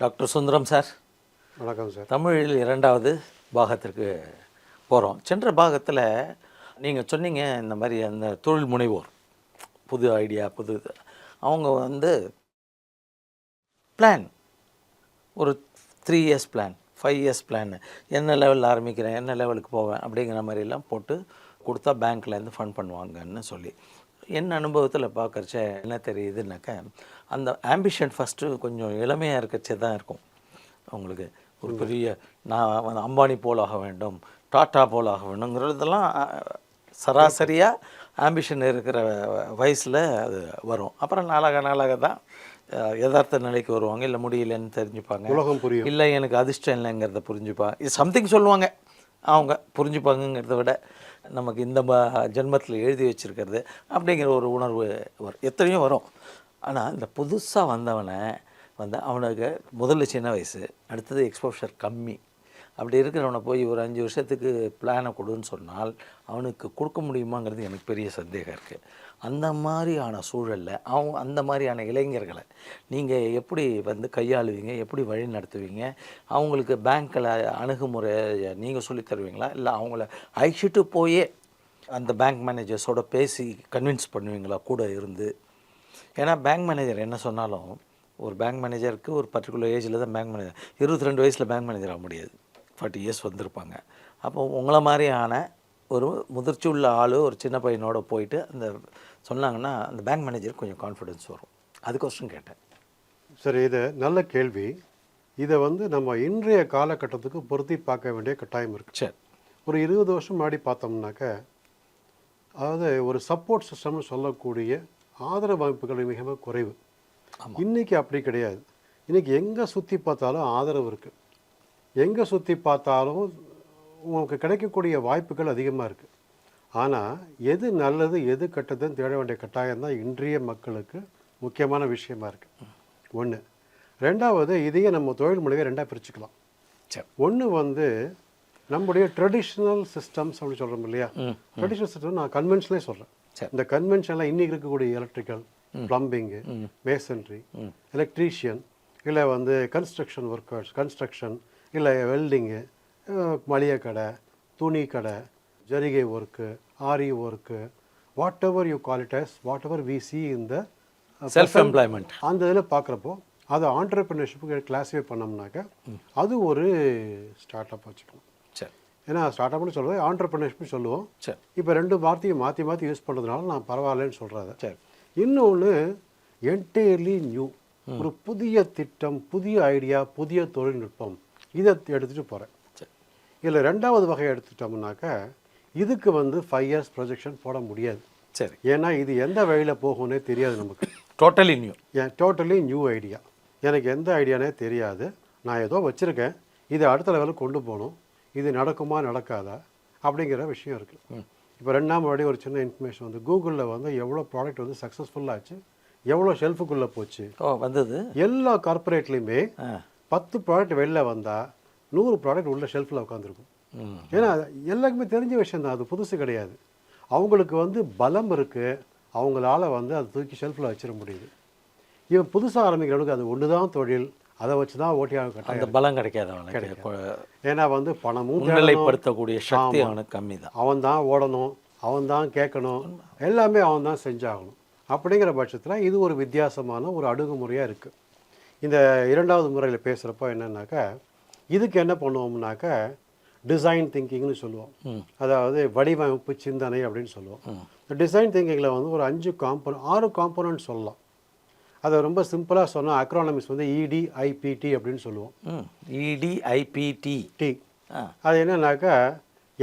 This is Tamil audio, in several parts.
டாக்டர் சுந்தரம் சார், வணக்கம் சார். தமிழில் 2வது பாகத்திற்கு போகிறோம். சென்ற பாகத்தில் நீங்கள் சொன்னீங்க, இந்த மாதிரி அந்த தொழில் முனைவோர் புது ஐடியா அவங்க பிளான், ஒரு 3 இயர்ஸ் பிளான், 5 இயர்ஸ் பிளான், என்ன லெவலில் ஆரம்பிக்கிறேன், என்ன லெவலுக்கு போவேன் அப்படிங்கிற மாதிரிலாம் போட்டு கொடுத்தா பேங்க்லேருந்து ஃபண்ட் பண்ணுவாங்கன்னு சொல்லி என் அனுபவத்தில் பார்க்குறச்ச என்ன தெரியுதுன்னாக்கா, அந்த ஆம்பிஷன் ஃபஸ்ட்டு கொஞ்சம் இளமையாக இருக்கச்சே தான் இருக்கும். அவங்களுக்கு ஒரு பெரிய நான் அம்பானி போல் ஆக வேண்டும், டாட்டா போல் ஆக வேண்டுங்கிறதெல்லாம் சராசரியாக ஆம்பிஷன் இருக்கிற வயசில் அது வரும். அப்புறம் நாளாக தான் யதார்த்த நிலைக்கு வருவாங்க. இல்லை முடியலன்னு தெரிஞ்சுப்பாங்க, உலகம் புரியும், இல்லை எனக்கு அதிர்ஷ்டம் இல்லைங்கிறத புரிஞ்சுப்பாங்க. இது சம்திங் சொல்லுவாங்க, அவங்க புரிஞ்சுப்பாங்கங்கிறத விட நமக்கு இந்த ஜென்மத்தில் எழுதி வச்சுருக்கிறது அப்படிங்கிற ஒரு உணர்வு வரும், எத்தனையோ வரும். ஆனால் இந்த புதுசாக வந்தவனை அவனுக்கு முதல்ல சின்ன வயசு, அடுத்தது எக்ஸ்போஷர் கம்மி, அப்படி இருக்கிறவனை போய் ஒரு 5 வருஷத்துக்கு பிளானை கொடுன்னு சொன்னால் அவனுக்கு கொடுக்க முடியுமாங்கிறது எனக்கு பெரிய சந்தேகம் இருக்குது. அந்த மாதிரியான சூழலில் அந்த மாதிரியான இளைஞர்களை நீங்கள் எப்படி கையாளுவீங்க, எப்படி வழி நடத்துவீங்க? அவங்களுக்கு பேங்க்கில் அணுகுமுறை நீங்கள் சொல்லித் தருவீங்களா, இல்லை அவங்கள அழைச்சிட்டு போயே அந்த பேங்க் மேனேஜர்ஸோட பேசி கன்வின்ஸ் பண்ணுவீங்களா கூட இருந்து? ஏன்னா பேங்க் மேனேஜர் என்ன சொன்னாலும், ஒரு பேங்க் மேனேஜருக்கு ஒரு பர்டிகுலர் ஏஜில் தான் பேங்க் மேனேஜர், 22 வயசில் பேங்க் மேனேஜர் ஆக முடியாது, 40 இயர்ஸ் வந்திருப்பாங்க. அப்போ உங்களை மாதிரியான ஒரு முதிர்ச்சி உள்ள ஆள் ஒரு சின்ன பையனோட போயிட்டு அந்த சொன்னாங்கன்னா அந்த பேங்க் மேனேஜருக்கு கொஞ்சம் கான்ஃபிடென்ஸ் வரும். அதுக்கோசரம் கேட்டேன். சரி, இது நல்ல கேள்வி. இதை நம்ம இன்றைய காலகட்டத்துக்கு பொருத்தி பார்க்க வேண்டிய கட்டாயம் இருக்குது. சரி, ஒரு 20 வருஷம் முன்னாடி பார்த்தோம்னாக்க, அதாவது ஒரு சப்போர்ட் சிஸ்டம்னு சொல்லக்கூடிய ஆதரவு அமைப்புகள் மிகவும் குறைவு. இன்றைக்கி அப்படி கிடையாது. இன்றைக்கி எங்கே சுற்றி பார்த்தாலும் ஆதரவு இருக்குது, எங்கே சுற்றி பார்த்தாலும் உங்களுக்கு கிடைக்கக்கூடிய வாய்ப்புகள் அதிகமாக இருக்குது. ஆனால் எது நல்லது எது கெட்டதுன்னு தேட வேண்டிய கட்டாயம் தான் இன்றைய மக்களுக்கு முக்கியமான விஷயமா இருக்குது. ஒன்று. ரெண்டாவது, இதையே நம்ம தொழில் முனைவை ரெண்டாக பிரிச்சுக்கலாம். ஒன்று நம்முடைய ட்ரெடிஷ்னல் சிஸ்டம்ஸ் அப்படின்னு சொல்கிறோம் இல்லையா, ட்ரெடிஷ்னல் சிஸ்டம் நான் கன்வென்ஷனலே சொல்கிறேன். இந்த கன்வென்ஷனில் இன்றைக்கி இருக்கக்கூடிய எலக்ட்ரிக்கல், ப்ளம்பிங்கு, மேசன்ட்ரி, எலக்ட்ரீஷியன், இல்லை கன்ஸ்ட்ரக்ஷன் ஒர்க்கர்ஸ், கன்ஸ்ட்ரக்ஷன், இல்லை வெல்டிங்கு, மளிகை கடை, துணி கடை, ஜரிகை work, aari work, whatever you call it as, whatever we see இந்த செல்ஃப் எம்ப்ளாய்மெண்ட், அந்த இதில் பார்க்குறப்போ அதை ஆண்டர்ப்ரினர்ஷிப்புக்கு கிளாஸிஃபை பண்ணோம்னாக்க அது ஒரு ஸ்டார்ட் அப் வச்சுக்கணும். சரி, ஏன்னா ஸ்டார்ட் அப்னு சொல்லுவது ஆண்டர்ப்ரினர்ஷிப்னு சொல்லுவோம். சரி, இப்போ 2 வார்த்தையும் மாற்றி யூஸ் பண்ணுறதுனால நான் பரவாயில்லன்னு சொல்கிறத. சரி. இன்னொன்று, என்டையர்லி நியூ, ஒரு புதிய திட்டம், புதிய ஐடியா, புதிய தொழில்நுட்பம், இதை எடுத்துகிட்டு போகிறேன். இதில் 2வது வகையை எடுத்துட்டோம்னாக்கா, இதுக்கு 5 இயர்ஸ் ப்ரொஜெக்ஷன் போட முடியாது. சரி, ஏன்னா இது எந்த வழியில் போகும்னே தெரியாது நமக்கு. Totally new, totally new idea. எனக்கு எந்த ஐடியானே தெரியாது, நான் ஏதோ வச்சுருக்கேன், இதை அடுத்த லெவலுக்கு கொண்டு போகணும், இது நடக்குமா நடக்காதா அப்படிங்கிற விஷயம் இருக்குது. இப்போ 2 நாள் முன்னாடி ஒரு சின்ன இன்ஃபர்மேஷன் கூகுளில் எவ்வளோ ப்ராடக்ட் சக்ஸஸ்ஃபுல்லாச்சு, எவ்வளோ ஷெல்ஃபுக்குள்ளே போச்சு வந்தது. எல்லா கார்பரேட்லேயுமே 10 ப்ராடக்ட் வெளில வந்தால் 100 ப்ராடக்ட் உள்ள ஷெல்ஃபில் உட்காந்துருக்கும். ஏன்னா எல்லாருக்குமே தெரிஞ்ச விஷயம் தான், அது புதுசு கிடையாது. அவங்களுக்கு பலம் இருக்குது, அவங்களால அதை தூக்கி ஷெல்ஃபில் வச்சிட முடியுது. இவன் புதுசாக ஆரம்பிக்கிறவனுக்கு அது ஒன்று தான் தொழில், அதை வச்சு தான் ஓட்டியாக கட்டாயம் பலம் கிடைக்காது. ஏன்னா பணமும் நிலைப்படுத்தக்கூடிய சக்தி அவனுக்கு கம்மி தான். அவன் தான் ஓடணும், அவன் தான் கேட்கணும், எல்லாமே அவன் தான் செஞ்சாகணும். அப்படிங்கிற பட்சத்தில் இது ஒரு வித்தியாசமான ஒரு அணுகுமுறையாக இருக்குது. இந்த 2வது முறையில் பேசுகிறப்போ என்னன்னாக்கா, இதுக்கு என்ன பண்ணுவோம்னாக்கா டிசைன் திங்கிங்னு சொல்லுவோம். அதாவது வடிவமைப்பு சிந்தனை அப்படின்னு சொல்லுவோம். இந்த டிசைன் திங்கிங்கில் ஒரு 6 காம்போனன்ட் சொல்லலாம். அதை ரொம்ப சிம்பிளாக சொன்னால் அக்ரானமிஸ் EDIPT அப்படின்னு சொல்லுவோம். EDIPT. அது என்னன்னாக்கா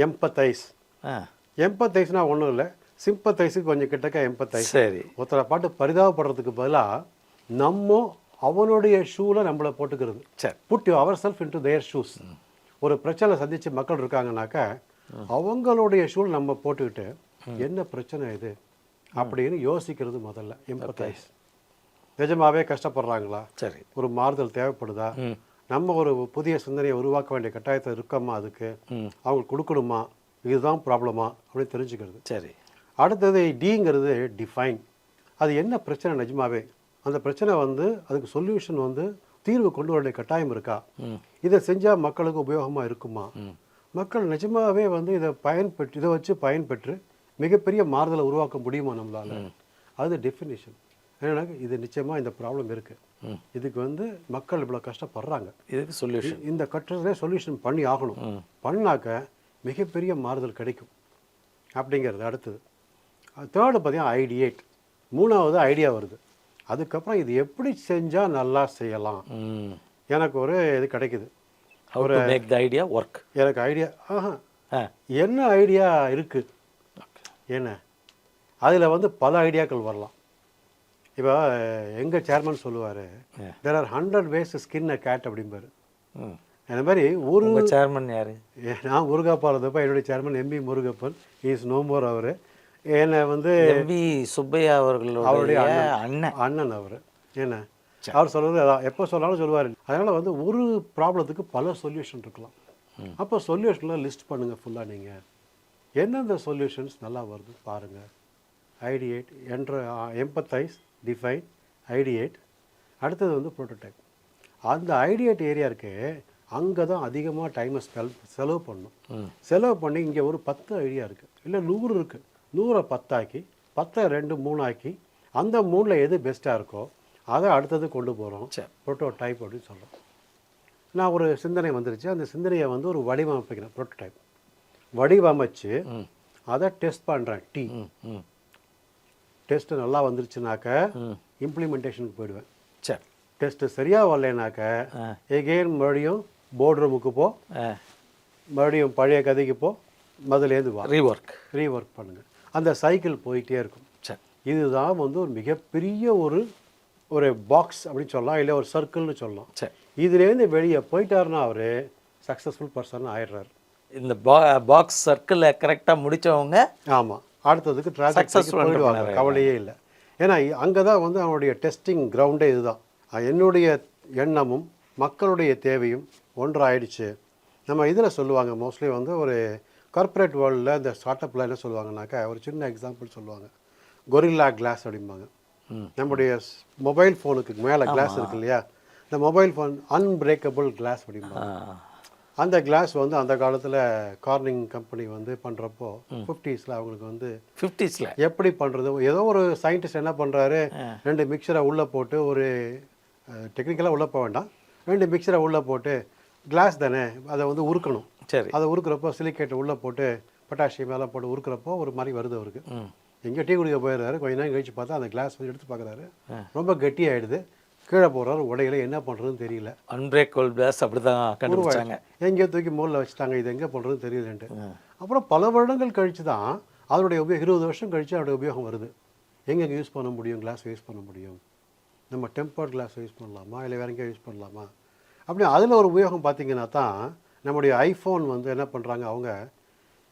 எம்பத்தைஸ். எம்பத்தைஸ்னா ஒன்றும் இல்லை, சிம்பத்தைஸுக்கு கொஞ்சம் கிட்டக்க எம்பத்தைஸ். சரி, ஒருத்தரை பாட்டு பரிதாபப்படுறதுக்கு பதிலாக நம்ம அவனுடைய ஷூவில் நம்மளை போட்டுக்கிறது. சரி, put our self into their shoes. ஒரு பிரச்சனை சந்தித்து மக்கள் இருக்காங்கனாக்கா அவங்களுடைய ஷூல் நம்ம போட்டுக்கிட்டு என்ன பிரச்சனை இது அப்படின்னு யோசிக்கிறது முதல்ல எம்பத்தைஸ். நிஜமாவே கஷ்டப்படுறாங்களா, சரி, ஒரு மாறுதல் தேவைப்படுதா, நம்ம ஒரு புதிய சிந்தனையை உருவாக்க வேண்டிய கட்டாயத்தை இருக்கோமா, அதுக்கு அவங்களுக்கு கொடுக்கணுமா, இதுதான் ப்ராப்ளமா அப்படின்னு தெரிஞ்சுக்கிறது. சரி. அடுத்தது டிங்கிறது டிஃபைன். அது என்ன பிரச்சனை நிஜமாவே, அந்த பிரச்சனை அதுக்கு சொல்யூஷன் தீர்வு கொண்டு வர வேண்டிய கட்டாயம் இருக்கா, இதை செஞ்சால் மக்களுக்கு உபயோகமாக இருக்குமா, மக்கள் நிஜமாகவே வந்து இதை வச்சு பயன்பெற்று மிகப்பெரிய மாறுதலை உருவாக்க முடியுமா நம்மளால், அது டெஃபினேஷன். ஏன்னா இது நிச்சயமாக இந்த ப்ராப்ளம் இருக்குது. இதுக்கு வந்து மக்கள் இவ்வளோ கஷ்டப்படுறாங்க, இதுக்கு சொல்யூஷன், இந்த கட்டத்திலே சொல்யூஷன் பண்ணி ஆகணும். பண்ணாக்க மிகப்பெரிய மாறுதல் கிடைக்கும் அப்படிங்கிறது. அடுத்தது தேர்டு பார்த்தீங்கன்னா ஐடியேட், மூணாவது ஐடியா வருது. அதுக்கப்புறம் இது எப்படி செஞ்சால் நல்லா செய்யலாம், எனக்கு ஒரு இது கிடைக்குது, ஒரு மேக் த ஐடியா ஒர்க். எனக்கு ஐடியா என்ன ஐடியா இருக்குது, என்ன அதில் வந்து பல ஐடியாக்கள் வரலாம். இப்போ எங்கள் சேர்மன் சொல்லுவார், there are 100 ways to skin a cat அப்படிம்பாரு. அந்த மாதிரி ஒரு சேர்மன் யார்? நான் முருகப்பா இருந்தப்போ என்னுடைய chairman MP Murugappan, is no more. அவர் என்னை வந்து எம்பி சுப்பையா அவர்களுடைய அண்ணன் அவர். என்ன அவர் சொல்கிறது அதான், எப்போ சொன்னாலும் சொல்லுவார். அதனால் வந்து ஒரு ப்ராப்ளத்துக்கு பல சொல்யூஷன் இருக்கலாம். அப்போ சொல்யூஷனில் லிஸ்ட் பண்ணுங்கள் ஃபுல்லாக. நீங்கள் எந்தெந்த சொல்யூஷன்ஸ் நல்லா வருது பாருங்கள். Ideate, empathise, define, ideate. அடுத்தது வந்து ப்ரோட்டோடைப். அந்த ஐடியேட் ஏரியா இருக்கு, அங்கே தான் அதிகமாக டைமை செலவு பண்ணணும். செலவு பண்ணி இங்கே ஒரு 10 ஐடியா இருக்குது, இல்லை 100 இருக்குது, 100 10 ஆக்கி, 10 2 3 ஆக்கி, அந்த 3ல் எது பெஸ்ட்டாக இருக்கோ அதை அடுத்தது கொண்டு போகிறோம். ப்ரோட்டோடைப் அப்படின்னு சொல்கிறோம். நான் ஒரு சிந்தனை வந்துருச்சு, அந்த சிந்தனையை வந்து ஒரு வடிவமைப்பிக்கிறேன். ப்ரோட்டோடைப் வடிவமைச்சு அதை டெஸ்ட் பண்ணுறேன். டெஸ்ட்டு நல்லா வந்துருச்சுனாக்க இம்ப்ளிமெண்டேஷனுக்கு போயிடுவேன். சரி, டெஸ்ட்டு சரியாக வரலைனாக்க எகெயின் மறுபடியும் போர்டு ரூமுக்கு போ, மறுபடியும் பழைய கதைக்கு போ, முதலேருந்து வா, ரீஒர்க் பண்ணுங்கள். அந்த சைக்கிள் போயிட்டே இருக்கும். சரி, இதுதான் வந்து ஒரு மிகப்பெரிய ஒரு பாக்ஸ் அப்படின்னு சொல்லலாம், இல்லை ஒரு சர்க்கிள்னு சொல்லலாம். சரி, இதுலேருந்து வெளியே போயிட்டாருன்னா அவர் சக்ஸஸ்ஃபுல் பர்சன் ஆயிடுறாரு. இந்த பாக்ஸ் சர்க்கிளை கரெக்டாக முடித்தவங்க ஆமாம் அடுத்ததுக்கு ட்ரான்சாக்ஷன் போயிடுவாங்க, கவலையே இல்லை. ஏன்னா அங்கே தான் வந்து அவனுடைய டெஸ்டிங் கிரவுண்டே இதுதான். என்னுடைய எண்ணமும் மக்களுடைய தேவையும் ஒன்றாயிடுச்சு. நம்ம இதில் சொல்லுவாங்க மோஸ்ட்லி வந்து ஒரு கார்ப்பரேட் வேர்ல்டில் இந்த ஸ்டார்ட் அப்பில் என்ன சொல்லுவாங்கனாக்கா, ஒரு சின்ன எக்ஸாம்பிள் சொல்லுவாங்க, கொரில்லா கிளாஸ் அப்படிம்பாங்க. நம்முடைய மொபைல் ஃபோனுக்கு மேலே கிளாஸ் இருக்கு இல்லையா, இந்த மொபைல் ஃபோன் அன்பிரேக்கபிள் கிளாஸ் அப்படிம்பாங்க. அந்த கிளாஸ் வந்து அந்த காலத்தில் கார்னிங் கம்பெனி வந்து பண்ணுறப்போ 50s அவங்களுக்கு வந்து 50s எப்படி பண்ணுறது, ஏதோ ஒரு சயின்டிஸ்ட் என்ன பண்ணுறாரு, 2 மிக்சரை உள்ளே போட்டு, ஒரு டெக்னிக்கலாக உள்ளே போக வேண்டாம், 2 மிக்சரை உள்ளே போட்டு, கிளாஸ் தானே அதை வந்து உருக்கணும். சரி, அதை உருக்குறப்போ சிலிக்கேட்டை உள்ளே போட்டு பொட்டாசியம் மேலே போட்டு உருக்குறப்போ ஒரு மாதிரி வருது அவருக்கு. எங்கேயோ டீ குடிக்க போயிடுறாரு, கொஞ்ச நேரம் கழிச்சு பார்த்தா அந்த கிளாஸ் வந்து எடுத்து பார்க்குறாரு, ரொம்ப கெட்டியாகிடுது, கீழே போகிறாரு, உடையில என்ன பண்ணுறதுன்னு தெரியல. அன்பிரேக்கபிள் கிளாஸ் அப்படி தான் கண்டுபிடிச்சாங்க. எங்கேயோ தூக்கி மூலில் வச்சுட்டாங்க, இது எங்கே பண்ணுறதுன்னு தெரியலன்ட்டு. அப்புறம் பல வருடங்கள் கழித்து தான் அதனுடைய உபயோகம், 20 வருஷம் கழித்து அதோடைய உபயோகம் வருது. எங்கே யூஸ் பண்ண முடியும், கிளாஸ் யூஸ் பண்ண முடியும், நம்ம டெம்பர்ட் கிளாஸ் யூஸ் பண்ணலாமா, இல்லை வேற எங்கேயோ யூஸ் பண்ணலாமா அப்படி அதில் ஒரு உபயோகம் பார்த்தீங்கன்னா தான் நம்முடைய ஐஃபோன் வந்து என்ன பண்ணுறாங்க, அவங்க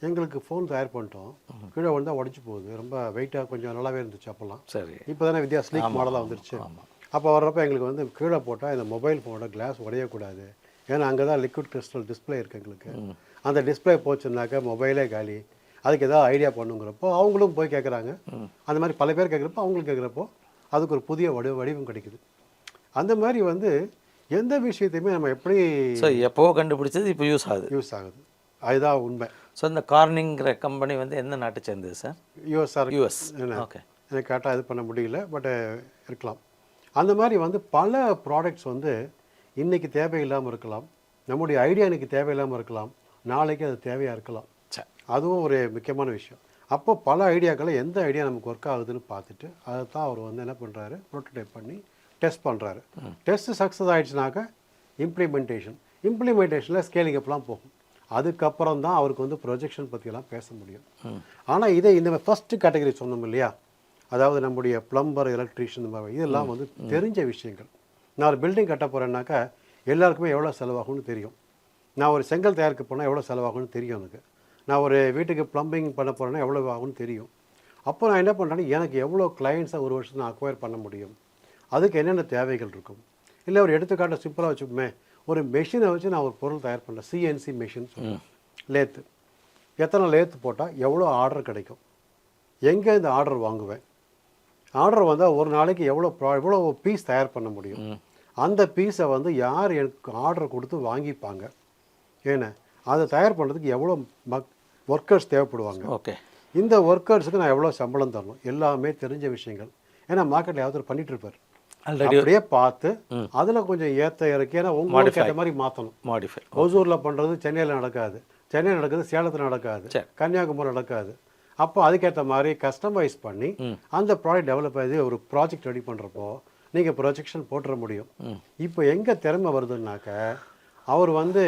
எங்களுக்கு ஃபோன் தயார் பண்ணிட்டோம், கீழே வந்தால் உடச்சி போகுது, ரொம்ப வெயிட்டாக கொஞ்சம் நல்லாவே இருந்துச்சு அப்போல்லாம். சரி, இப்போ தானே ஸ்லீக் மாடலாக வந்துருச்சு. அப்போ வர்றப்போ எங்களுக்கு வந்து கீழே போட்டால் இந்த மொபைல் ஃபோனோட கிளாஸ் உடையக்கூடாது, ஏன்னா அங்கே தான் லிக்விட் கிறிஸ்டல் டிஸ்பிளே இருக்குது எங்களுக்கு. அந்த டிஸ்பிளே போச்சுன்னாக்கா மொபைலே காலி, அதுக்கு ஏதாவது ஐடியா பண்ணுங்கிறப்போ அவங்களும் போய் கேட்குறாங்க. அந்த மாதிரி பல பேர் கேட்குறப்போ அவங்களும் கேட்குறப்போ அதுக்கு ஒரு புதிய வடிவம் கிடைக்குது. அந்த மாதிரி வந்து எந்த விஷயத்தையுமே நம்ம எப்படி எப்போ கண்டுபிடிச்சது இப்போ யூஸ் ஆகுது, அதுதான் உண்மை. ஸோ இந்த கார்னிங்கிற கம்பெனி வந்து எந்த நாட்டை சேர்ந்தது சார்? யூஎஸ். ஓகே, எனக்கு கரெக்டாக இது பண்ண முடியல, பட் இருக்கலாம். அந்த மாதிரி வந்து பல ப்ராடக்ட்ஸ் வந்து இன்றைக்கி தேவையில்லாமல் இருக்கலாம், நம்முடைய ஐடியா இன்றைக்கி தேவையில்லாமல் இருக்கலாம், நாளைக்கு அது தேவையாக இருக்கலாம். அதுவும் ஒரு முக்கியமான விஷயம். அப்போ பல ஐடியாக்களை எந்த ஐடியா நமக்கு ஒர்க் ஆகுதுன்னு பார்த்துட்டு அதை தான் அவர் வந்து என்ன பண்ணுறாரு, ப்ரோட்டோடைப் பண்ணி டெஸ்ட் பண்ணுறாரு. டெஸ்ட்டு சக்ஸஸ் ஆகிடுச்சுனாக்கா இம்ப்ளிமெண்டேஷனில் ஸ்கேலிங் அப்லாம் போகும். அதுக்கப்புறம் தான் அவருக்கு வந்து ப்ரொஜெக்ஷன் பற்றியெல்லாம் பேச முடியும். ஆனால் இந்த ஃபஸ்ட்டு கேட்டகரி சொன்னோம் இல்லையா, அதாவது நம்முடைய பிளம்பர், எலக்ட்ரீஷியன், இதெல்லாம் வந்து தெரிஞ்ச விஷயங்கள். நான் ஒரு பில்டிங் கட்ட போகிறேன்னாக்கா எல்லாருக்குமே எவ்வளோ செலவாகும்னு தெரியும். நான் ஒரு செங்கல் தயாரிக்க போனால் எவ்வளோ செலவாகும்னு தெரியும் எனக்கு. நான் ஒரு வீட்டுக்கு ப்ளம்பிங் பண்ண போகிறேன்னா எவ்வளோ ஆகும்னு தெரியும். அப்போ நான் என்ன பண்ணுறேன்னா எனக்கு எவ்வளோ கிளைண்ட்ஸை ஒரு வருஷம் நான் அக்வயர் பண்ண முடியும், அதுக்கு என்னென்ன தேவைகள் இருக்கும். இல்லை ஒரு எடுத்துக்காட்ட சிம்பிளாக வச்சுப்போமே, ஒரு மெஷினை வச்சு நான் ஒரு பொருள் தயார் பண்ணுறேன், சிஎன்சி மெஷின் சொல்லுவேன், லேத்து. எத்தனை லேத்து போட்டால் எவ்வளோ ஆர்டர் கிடைக்கும், எங்கே இந்த ஆர்டர் வாங்குவேன், ஆர்டர் வந்தால் ஒரு நாளைக்கு எவ்வளோ பீஸ் தயார் பண்ண முடியும், அந்த பீஸை வந்து யார் எனக்கு ஆர்டர் கொடுத்து வாங்கிப்பாங்க, ஏன்னா அதை தயார் பண்ணுறதுக்கு எவ்வளோ ஒர்க்கர்ஸ் தேவைப்படுவாங்க, ஓகே, இந்த ஒர்க்கர்ஸுக்கு நான் எவ்வளோ சம்பளம் தரணும், எல்லாமே தெரிஞ்ச விஷயங்கள். ஏன்னா மார்க்கெட்டில் யாராவது பண்ணிட்டு இருப்பார், ஆல்ரெடி அப்படியே பார்த்து அதில் கொஞ்சம் ஏற்ற இறக்கி, ஏன்னா உங்களுக்கு ஏற்ற மாதிரி மாற்றணும். மாடிஃபை. ஒசூரில் பண்ணுறது சென்னையில் நடக்காது, சென்னையில் நடக்குது சேலத்தில் நடக்காது, கன்னியாகுமரி நடக்காது. அப்போ அதுக்கேற்ற மாதிரி கஸ்டமைஸ் பண்ணி அந்த ப்ராடக்ட் டெவலப் ஆகி ஒரு ப்ராஜெக்ட் ரெடி பண்ணுறப்போ நீங்கள் ப்ரொஜெக்ஷன் போட்டுற முடியும். இப்போ எங்கே திறமை வருதுன்னாக்க, அவர் வந்து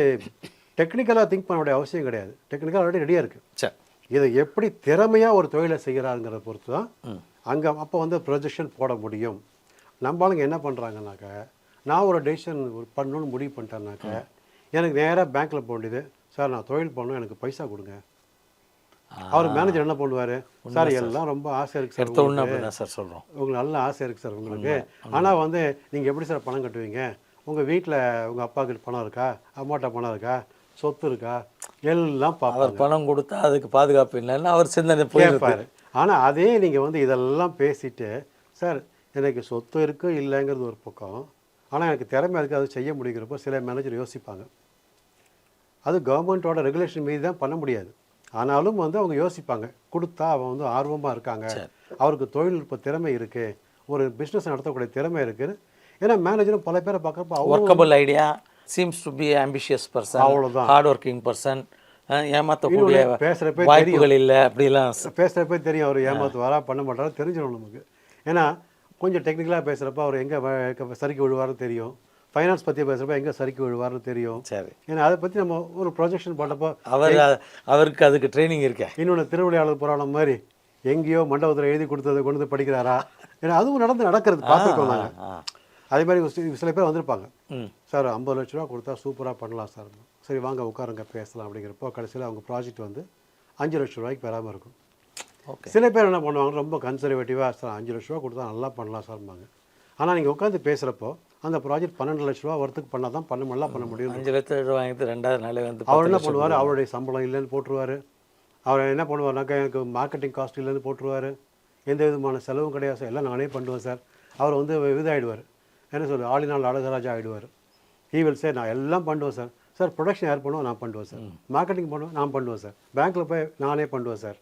டெக்னிக்கலாக திங்க் பண்ண வேண்டிய அவசியம் கிடையாது, டெக்னிக்கலாக ஆல்ரெடி ரெடியாக இருக்குது. சரி, இதை எப்படி திறமையாக ஒரு தொழிலை செய்கிறாருங்கிறத பொறுத்து தான் அங்கே அப்போ வந்து ப்ரொஜெக்ஷன் போட முடியும். நம்ம ஆளுங்க என்ன பண்ணுறாங்கனாக்க, நான் ஒரு டெசிஷன் பண்ணணும்னு முடிவு பண்ணிட்டேன்னாக்க, எனக்கு நேராக பேங்க்கில் போக வேண்டியது, சார் நான் தொழில் பண்ணணும், எனக்கு பைசா கொடுங்க. அவர் மேனேஜர் என்ன பண்ணுவார், சார் எல்லாம் ரொம்ப ஆசை இருக்குது சார், சார் சொல்கிறோம், உங்களுக்கு நல்ல ஆசை இருக்குது சார் உங்களுக்கு, ஆனால் வந்து நீங்கள் எப்படி சார் பணம் கட்டுவீங்க, உங்கள் வீட்டில் உங்கள் அப்பாவுக்கு பணம் இருக்கா, அம்மாட்ட பணம் இருக்கா, சொத்து இருக்கா, எல்லாம் பார்ப்பார். பணம் கொடுத்தா அதுக்கு பாதுகாப்பு இல்லைன்னு அவர் சிந்தனை கேட்பார். ஆனால் அதே நீங்கள் வந்து இதெல்லாம் பேசிட்டு, சார் எனக்கு சொத்து இருக்குது இல்லைங்கிறது ஒரு பக்கம், ஆனால் எனக்கு திறமை இருக்குது, அது செய்ய முடிகிறப்போ சில மேனேஜர் யோசிப்பாங்க. அது கவர்மெண்ட்டோட ரெகுலேஷன் மீது தான் பண்ண முடியாது, ஆனாலும் வந்து அவங்க யோசிப்பாங்க, கொடுத்தா அவன் வந்து ஆர்வமாக இருக்காங்க, அவருக்கு தொழில்நுட்ப திறமை இருக்குது, ஒரு பிஸ்னஸ் நடத்தக்கூடிய திறமை இருக்குது. ஏன்னா மேனேஜரும் பல பேரை பார்க்குறப்ப workable idea, seems to be ambitious person, அவ்வளோதான், ஹார்ட் ஒர்க்கிங் பர்சன், ஏமாற்றக்கூடிய பேசுகிறப்ப வாய்ப்புகள் இல்லை, அப்படிலாம் பேசுகிறப்ப தெரியும் அவர் ஏமாற்றுவாரா பண்ண மாட்டாரா தெரிஞ்சிடும் நமக்கு. ஏன்னா கொஞ்சம் டெக்னிக்கலாக பேசுகிறப்ப அவர் எங்கே சறுக்கி விழுவார்னு தெரியும், ஃபைனான்ஸ் பற்றி பேசுகிறப்ப எங்கே சறுக்கி விழுவார்னு தெரியும். சரி, ஏன்னா அதை பற்றி நம்ம ஒரு ப்ரொஜெக்ஷன் பண்ணப்போ அவருக்கு அதுக்கு ட்ரைனிங் இருக்கேன். இன்னொன்று திருவிளையாடல் புராணம் மாதிரி எங்கேயோ மண்டபத்தில் எழுதி கொடுத்ததை கொண்டு வந்து படிக்கிறாரா, ஏன்னா அதுவும் நடக்கிறது பார்த்துருக்கோம் நாங்கள். அதே மாதிரி சில பேர் வந்திருப்பாங்க, சார் 50 லட்ச ரூபா கொடுத்தா சூப்பராக பண்ணலாம் சார், சரி வாங்க உட்காருங்க பேசலாம் அப்படிங்கிறப்போ கடைசியில் அவங்க ப்ராஜெக்ட் வந்து 5 லட்ச ரூபாய்க்கு பெறாமல் இருக்கும். சில பேர் என்ன பண்ணுவாங்க, ரொம்ப கன்சர்வேட்டிவாக, சார் 5 லட்ச ரூபா கொடுத்தா நல்லா பண்ணலாம் சார்பாங்க. ஆனால் நீங்கள் உட்காந்து பேசுகிறப்போ அந்த ப்ராஜெக்ட் 12 லட்ச ரூபா வரத்துக்கு பண்ணால் தான் நல்லா பண்ண முடியும். 5 லட்ச ரூபா வாங்கிட்டு 2வது நாளே வந்து அவர் என்ன பண்ணுவார், அவருடைய சம்பளம் இல்லைன்னு போட்டுருவார். அவர் என்ன பண்ணுவார்னாக்கா, எனக்கு மார்க்கெட்டிங் காஸ்ட் இல்லைன்னு போட்டுருவார், எந்த விதமான செலவும் கிடையாது சார், எல்லாம் நானே பண்ணுவேன் சார். அவர் வந்து இதாகிடுவார், என்ன சொல்லுவார், ஆளினால் அழகராஜா ஆகிடுவார். ஈவில் சார் நான் எல்லாம் பண்ணுவேன் சார், சார் ப்ரொடக்ஷன் யார் பண்ணுவோம் நான் பண்ணுவேன் சார், மார்க்கெட்டிங் பண்ணுவேன் நான் பண்ணுவேன் சார், பேங்க்கில் போய் நானே பண்ணுவேன் சார்,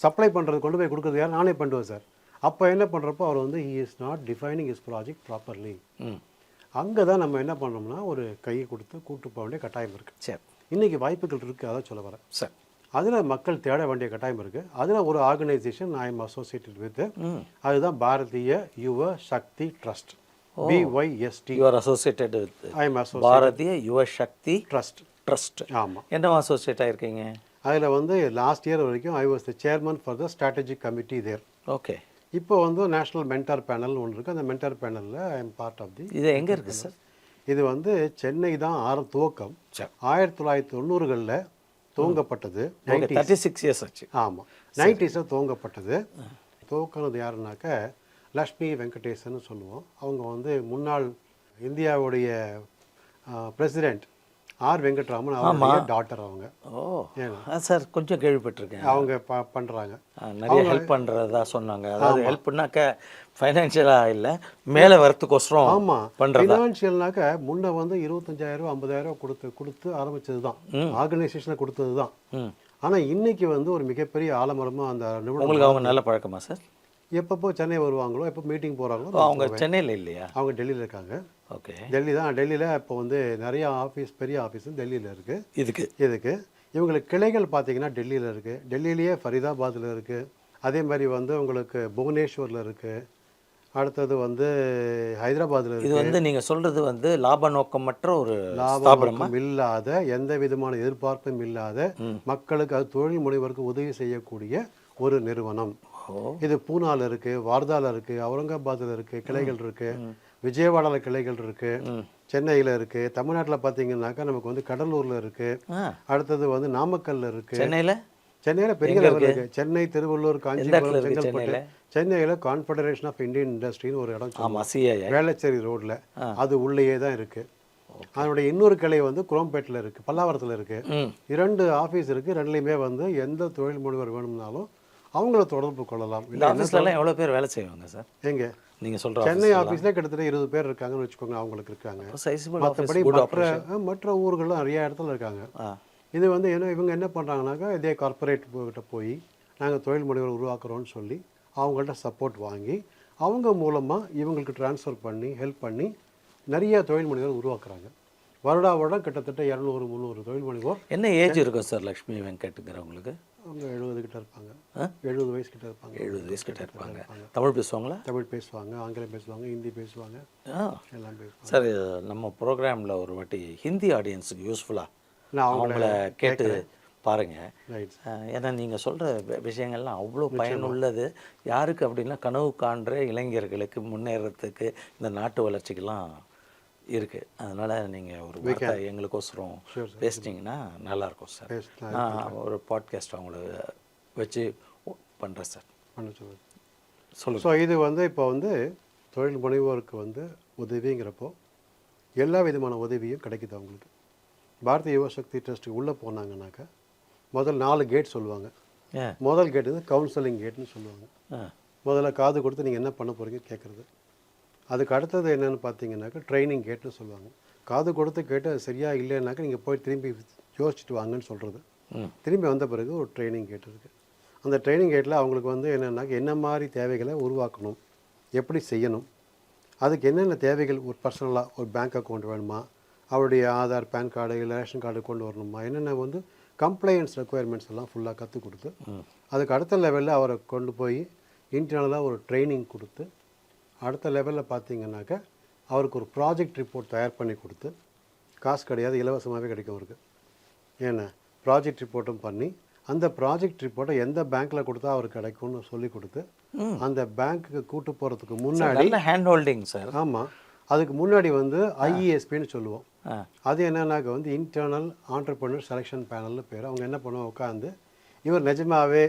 சப்ளை பண்ணுறது கொண்டு போய் கொடுக்குறது யார் நானே பண்ணுவேன் சார். அப்போ என்ன பண்ணுறப்போ அவர் வந்து he is not defining his project properly. அங்கே தான் நம்ம என்ன பண்ணோம்னா ஒரு கையை கொடுத்து கூட்டு போக வேண்டிய கட்டாயம் இருக்குது. சரி, இன்றைக்கி வாய்ப்புகள் இருக்குது, அதான் சொல்ல வரேன். சரி, அதில் மக்கள் தேட வேண்டிய கட்டாயம் இருக்குது. அதில் ஒரு organisation I am associated with, அதுதான் Bharatiya Yuva Shakti trust, BYST. You are associated with I am associated Bharatiya Yuva Shakti trust. ஆமாம், என்ன அசோசியேட் ஆகிருக்கீங்க? அதில் வந்து லாஸ்ட் இயர் வரைக்கும் I was the chairman for the strategic committee there. Okay, இப்போ வந்து நேஷனல் மென்டார் பேனல் ஒன்று இருக்குது, அந்த மென்டார் பேனலில் I am part of the. இது எங்கே இருக்குது சார்? இது வந்து சென்னை தான் துவக்கம். 1990களில் துவங்கப்பட்டது. 36 இயர்ஸ் ஆச்சு. ஆமாம், 90s துவங்கப்பட்டது. துவக்கினது யாருன்னாக்க லக்ஷ்மி வெங்கடேசன் சொல்லுவோம். அவங்க வந்து முன்னாள் இந்தியாவுடைய பிரசிடெண்ட் ஆர் வெங்கட்ராமன் அவருடைய டாட்டர் அவங்க. ஓ சார், கொஞ்சம் கேள்விப்பட்டிருக்கேன். அவங்க பண்ணுறாங்க, நிறைய ஹெல்ப் பண்ணுறதா சொன்னாங்க. அதாவது ஹெல்ப்னாக்க ஃபைனான்ஷியலாக இல்லை, மேலே வரத்துக்கோசரம். ஆமாம், ஃபைனான்ஷியல்னாக்க முன்னே வந்து 25,000 50,000 கொடுத்து ஆரம்பித்தது தான், ஆர்கனைசேஷனை கொடுத்தது தான். ஆனால் இன்னைக்கு வந்து ஒரு மிகப்பெரிய ஆலமரமாக அந்த உங்களுக்கு அவங்க நல்ல பழக்கமா சார்? எப்பப்போ சென்னை வருவாங்களோ, எப்போ மீட்டிங் போகிறாங்களோ. அவங்க சென்னையில் இல்லையா? அவங்க டெல்லியில் இருக்காங்க. ஓகே, டெல்லி தான். டெல்லியில் இப்போ வந்து நிறைய ஆஃபீஸ், பெரிய ஆஃபீஸும் டெல்லியில் இருக்குது. இதுக்கு இவங்களுக்கு கிளைகள் பார்த்தீங்கன்னா டெல்லியில் இருக்குது, டெல்லியிலேயே ஃபரிதாபாத்தில் இருக்குது, அதே மாதிரி வந்து உங்களுக்கு புவனேஸ்வரில் இருக்குது, அடுத்தது வந்து ஹைதராபாத்தில் இருக்குது. இது வந்து நீங்கள் சொல்கிறது வந்து லாப நோக்கமற்ற ஒரு லாபம் இல்லாத, எந்த விதமான எதிர்பார்ப்பும் இல்லாத, மக்களுக்கு அது தொழில் முனைவருக்கு உதவி செய்யக்கூடிய ஒரு நிறுவனம். இது பூனால இருக்குது, வார்தாவில் இருக்குது, அவுரங்காபாத்தில் இருக்குது, கிளைகள் இருக்குது, விஜயவாடாவில் கிளைகள் இருக்குது, சென்னையில் இருக்குது, தமிழ்நாட்டில் பார்த்தீங்கன்னாக்கா நமக்கு வந்து கடலூரில் இருக்குது, அடுத்தது வந்து நாமக்கல்ல இருக்குது. சென்னையில் பெரிய லெவலில் இருக்குது. சென்னை, திருவள்ளூர், காஞ்சிபுரம், செங்கல்பட்டு. சென்னையில் கான்ஃபெடரேஷன் ஆஃப் இந்தியன் இண்டஸ்ட்ரின்னு ஒரு இடம் சொல்லுவாங்க, வேளச்சேரி ரோட்டில், அது உள்ளேயே தான் இருக்குது. அதனுடைய இன்னொரு கிளை வந்து குரோம்பேட்டில் இருக்குது, பல்லாவரத்தில் இருக்குது. 2 ஆஃபீஸ் இருக்குது. 2லையுமே வந்து எந்த தொழில் முனைவர் வேணும்னாலும் அவங்கள தொடர்பு கொள்ளலாம். இந்த ஆஃபீஸ்லலாம் எவ்வளோ பேர் வேலை செய்வாங்க சார்? எங்க நீங்கள் சொல்கிற சென்னை ஆஃபீஸில் கிட்டத்தட்ட 20 பேர் இருக்காங்கன்னு வச்சுக்கோங்க, அவங்களுக்கு இருக்காங்க. சைஸபிள் மற்றபடி ஆஃபீஸ். மற்ற ஊர்கள்லாம் நிறைய இடத்துல இருக்காங்க. இது வந்து இவங்க என்ன பண்ணுறாங்கனாக்கா, இதே கார்ப்பரேட் கிட்ட போய் நாங்கள் தொழில் முனைவர் உருவாக்குறோன்னு சொல்லி அவங்கள்ட்ட சப்போர்ட் வாங்கி அவங்க மூலமாக இவங்களுக்கு ட்ரான்ஸ்ஃபர் பண்ணி ஹெல்ப் பண்ணி நிறைய தொழில் முனைவர் உருவாக்குறாங்க. வருடம் கிட்டத்தட்ட 200-300 தொழில் முனைவோர். என்ன ஏஜ் இருக்கும் சார் லக்ஷ்மி வெங்கட்ங்கிறவங்களுக்கு? அவங்க 70 கிட்ட இருப்பாங்க. 70 வயசு கிட்ட இருப்பாங்க. 70 வயசு கிட்ட இருப்பாங்க. தமிழ் பேசுவாங்களா? தமிழ் பேசுவாங்க, ஆங்கிலம் பேசுவாங்க, ஹிந்தி பேசுவாங்க, எல்லாம் பேசுவாங்க. சார் நம்ம ப்ரோக்ராமில் ஒரு வாட்டி ஹிந்தி ஆடியன்ஸுக்கு யூஸ்ஃபுல்லாக நான் அவங்கள கேட்டு பாருங்கள். ரைட். ஏன்னா நீங்கள் சொல்கிற விஷயங்கள்லாம் அவ்வளோ பயனுள்ளது. யாருக்கு அப்படின்னா கனவு காண்ற இளைஞர்களுக்கு முன்னேறத்துக்கு இந்த நாட்டு வளர்ச்சிக்கெல்லாம் இருக்குது. அதனால் நீங்கள் ஒரு வார்த்தை எங்களுக்கோசரம் பேசிட்டிங்கன்னா நல்லாயிருக்கும் சார். நான் ஒரு பாட்காஸ்ட் அவங்கள வச்சு பண்ணுறேன் சார். பண்ண சொல்லுங்கள். சொல்லுங்கள். ஸோ இது வந்து இப்போ வந்து தொழில் முனைவோருக்கு வந்து உதவிங்கிறப்போ எல்லா விதமான உதவியும் கிடைக்குது அவங்களுக்கு. பாரதிய யுவ சக்தி ட்ரஸ்ட்டுக்கு உள்ளே போனாங்கன்னாக்கா முதல் 4 கேட் சொல்லுவாங்க. முதல் கேட் வந்து கவுன்சிலிங் கேட்னு சொல்லுவாங்க. முதல்ல காது கொடுத்து நீங்கள் என்ன பண்ண போகிறீங்க கேட்குறது. அதுக்கு அடுத்தது என்னென்னு பார்த்தீங்கன்னாக்கா ட்ரைனிங் கேட்னு சொல்லுவாங்க. காது கொடுத்து கேட்டு அது சரியாக இல்லைன்னாக்கா நீங்கள் போய் திரும்பி யோசிச்சுட்டு வாங்கன்னு சொல்கிறது. திரும்பி வந்த பிறகு ஒரு ட்ரைனிங் கேட் இருக்குது. அந்த ட்ரைனிங் கேட்டில் அவங்களுக்கு வந்து என்னென்னாக்கா என்ன மாதிரி தேவைகளை உருவாக்கணும், எப்படி செய்யணும், அதுக்கு என்னென்ன தேவைகள், ஒரு பர்சனலாக ஒரு பேங்க் அக்கௌண்ட் வேணுமா, அவருடைய ஆதார் பேன் கார்டு இல்லை ரேஷன் கார்டு கொண்டு வரணுமா, என்னென்ன வந்து கம்ப்ளைண்ட்ஸ் ரெக்குயர்மெண்ட்ஸ் எல்லாம் ஃபுல்லாக கற்றுக் கொடுத்து அதுக்கு அடுத்த லெவலில் அவரை கொண்டு போய் இன்டர்னலாக ஒரு ட்ரைனிங் கொடுத்து அடுத்த லெவலில் பார்த்தீங்கன்னாக்கா அவருக்கு ஒரு ப்ராஜெக்ட் ரிப்போர்ட் தயார் பண்ணி கொடுத்து, காசு கிடையாது, இலவசமாகவே கிடைக்கும் அவருக்கு. ஏன்னா ப்ராஜெக்ட் ரிப்போர்ட்டும் பண்ணி அந்த ப்ராஜெக்ட் ரிப்போர்ட்டை எந்த பேங்க்கில் கொடுத்தா அவருக்கு கிடைக்கும்னு சொல்லி கொடுத்து அந்த பேங்க்குக்கு கூட்டு போகிறதுக்கு முன்னாடி ஹேண்ட் ஹோல்டிங் சார். ஆமாம், அதுக்கு முன்னாடி வந்து ஐஇஎஸ்பின்னு சொல்லுவோம். அது என்னன்னாக்க வந்து இன்டர்னல் ஆண்டர்பிரினர் செலெக்ஷன் பேனல்னு பேர். அவங்க என்ன பண்ணுவோம், உட்காந்து இவர் நிஜமாவே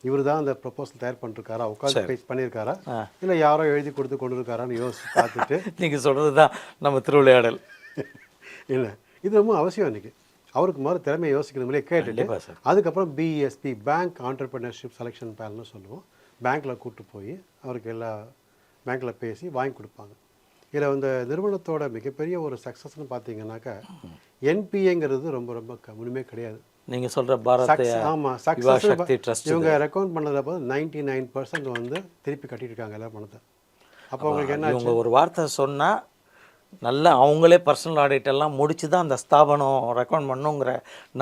இவர் தான் அந்த ப்ரொபோசல் தயார் பண்ணிருக்காரா, உட்காந்து பேஸ் பண்ணியிருக்காரா, இல்லை யாரோ எழுதி கொடுத்து கொண்டு இருக்காரான்னு யோசிச்சு பார்த்துட்டு நீங்கள் சொல்கிறது தான் நம்ம திருவிளையாடல். இல்லை, இது ரொம்ப அவசியம். இன்றைக்கி அவருக்கு மாதிரி திறமையை யோசிக்கிற மாதிரியே கேட்டுட்டு அதுக்கப்புறம் பிஎஸ்பி பேங்க் ஆண்டர்பிரினர்ஷிப் செலெக்ஷன் பேனல்னு சொல்லுவோம். பேங்க்கில் கூப்பிட்டு போய் அவருக்கு எல்லா பேங்க்கில் பேசி வாங்கி கொடுப்பாங்க. இதில் வந்து நிறுவனத்தோட மிகப்பெரிய ஒரு சக்ஸஸ்ன்னு பார்த்தீங்கன்னாக்கா என்பிஏங்கிறது ரொம்ப ரொம்ப முழுமே கிடையாது. நீங்கள் சொல்கிற பாரத் ஆமாம் சக்ஸஸ் இவங்க ரெக்கமெண்ட் பண்ணதப்போ 99% வந்து திருப்பி கட்டியிருக்காங்க எல்லா பணத்தை. அப்போ அவங்களுக்கு என்ன, இவங்க ஒரு வார்த்தை சொன்னால் நல்லா அவங்களே பர்சனல் ஆடிட் எல்லாம் முடிச்சு தான் அந்த ஸ்தாபனம் ரெக்கமெண்ட் பண்ணுங்கிற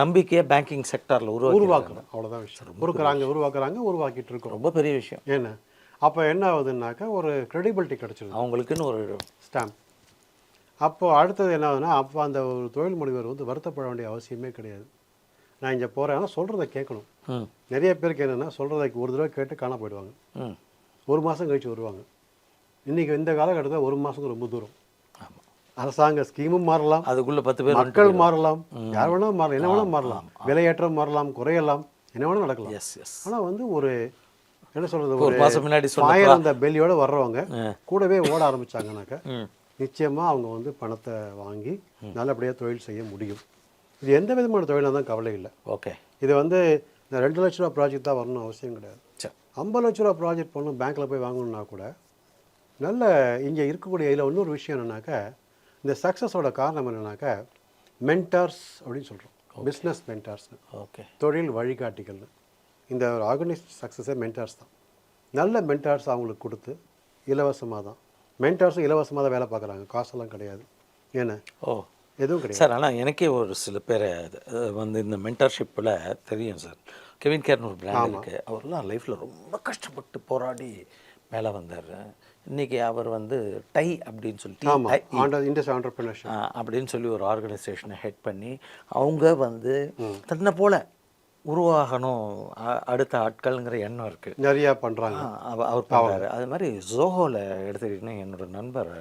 நம்பிக்கையை பேங்கிங் செக்டரில் உருவாக்கணும். அவ்வளோதான் விஷயம். உருவாக்கிட்டு இருக்கோம். ரொம்ப பெரிய விஷயம். ஏன்னா அப்போ என்ன ஆகுதுன்னாக்கா ஒரு க்ரெடிபிலிட்டி கிடச்சிருது அவங்களுக்குன்னு ஒரு ஸ்டாம்ப். அப்போது அடுத்தது என்ன ஆகுதுன்னா, அப்போ அந்த ஒரு தொழில் முனைவர் வந்து வருத்தப்பட வேண்டிய அவசியமே கிடையாது. நான் இங்கே போகிறேன், ஆனால் சொல்கிறத கேட்கணும். நிறைய பேருக்கு என்னென்னா சொல்கிறத ஒரு தடவை கேட்டு காண போயிடுவாங்க. 1 மாதம் கழிச்சு வருவாங்க. இன்றைக்கி இந்த காலகட்டத்தில் 1 மாதத்துக்கு ரொம்ப தூரம். அரசாங்க ஸ்கீமும் மாறலாம், அதுக்குள்ளே 10 பேர் மக்கள் மாறலாம், யார் வேணாலும் மாறலாம், என்ன வேணாலும் மாறலாம், விலையேற்றம் மாறலாம், குறையலாம், என்ன வேணாலும் நடக்கலாம். ஆனால் வந்து ஒரு என்ன சொல்கிறது, ஒரு மாதம் முன்னாடி ஃபயர் அந்த பெல்லியோடு வர்றவங்க கூடவே ஓட ஆரம்பித்தாங்கனாக்கா நிச்சயமாக அவங்க வந்து பணத்தை வாங்கி நல்லபடியாக தொழில் செய்ய முடியும். இது எந்த விதமான தொழிலாக தான் கவலை இல்லை. ஓகே, இது வந்து இந்த 2 லட்ச ரூபா ப்ராஜெக்ட் தான் வரணும் அவசியம் கிடையாது. 50 லட்ச ரூபா ப்ராஜெக்ட் பண்ணணும் பேங்க்கில் போய் வாங்கணுன்னா கூட நல்ல இங்கே இருக்கக்கூடிய இதில் இன்னொரு விஷயம் என்னென்னாக்கா, இந்த சக்ஸஸோட காரணம் என்னென்னாக்கா மென்டார்ஸ் அப்படின்னு சொல்கிறோம். பிஸ்னஸ் மென்டார்ஸ்னு, ஓகே, தொழில் வழிகாட்டிகள்னு. இந்த ஒரு ஆர்கனைஸ்ட் சக்ஸஸே மென்டார்ஸ் தான். நல்ல மென்டார்ஸ் அவங்களுக்கு கொடுத்து இலவசமாக தான், மென்டார்ஸும் இலவசமாக தான் வேலை பார்க்குறாங்க, காசெல்லாம் கிடையாது. ஏன்னா எதுவும் கிடையாது சார். ஆனால் எனக்கே ஒரு சில பேரை வந்து இந்த மென்டர்ஷிப்பில் தெரியும் சார். கெவின் கேர்னு ஒரு பிராண்ட் இருக்குது. அவர்லாம் லைஃப்பில் ரொம்ப கஷ்டப்பட்டு போராடி மேலே வந்தார். இன்றைக்கி அவர் வந்து டை அப்படின்னு சொல்லிட்டு அப்படின்னு சொல்லி ஒரு ஆர்கனைசேஷனை ஹெட் பண்ணி அவங்க வந்து தன்னை போல் உருவாகணும் அடுத்த ஆட்கள்ங்கிற எண்ணம் இருக்குது, நிறையா பண்ணுறாங்க. அவர் பண்ணுறாரு. அது மாதிரி ஜோஹோவில் எடுத்துக்கிட்டிங்கன்னா என்னோடய நண்பர்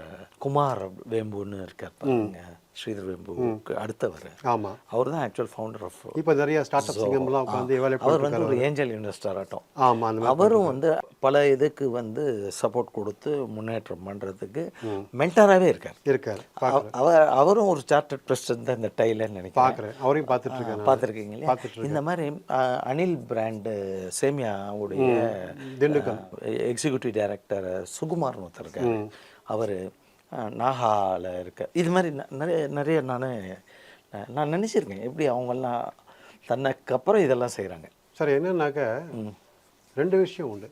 குமார் வேம்புன்னு இருக்கார் பாருங்க. ஸ்ரீதர் வெம்புக்கு அடுத்தவர். ஆமாம். அவர் தான் ஆக்சுவல் ஃபவுண்டர் ஆஃப். இப்போ நிறைய ஸ்டார்ட் அப் சிங்கம்லாம் உட்காந்து எவாலுவேட் அவர் வந்து ஒரு ஏஞ்சல் இன்வெஸ்டர் ஆட்டம். ஆமாம், அந்த மாதிரி அவரும் வந்து பல இதுக்கு வந்து சப்போர்ட் கொடுத்து முன்னேற்றம் பண்ணுறதுக்கு மென்டராகவே இருக்கார். இருக்கார். அவரும் ஒரு சார்ட்டர்ட் பிரசிடென்ட் தான் இந்த டைலன்னு நினைக்கிறேன். பார்க்குறேன், அவரையும் பார்த்துட்ருக்கேன். பார்த்துருக்கீங்க இல்லையா? இந்த மாதிரி அனில் பிராண்டு சேமியாவுடைய திண்டுக்கல் எக்ஸிக்யூட்டிவ் டைரக்டர் சுகுமார்னு ஒருத்தர் இருக்காரு. அவர் நாகாவில் இருக்க. இது மாதிரி நிறைய நான் நினச்சிருக்கேன் எப்படி அவங்கெல்லாம் தனக்கு அப்புறம் இதெல்லாம் செய்கிறாங்க. சார் என்னன்னாக்க 2 விஷயம் உண்டு.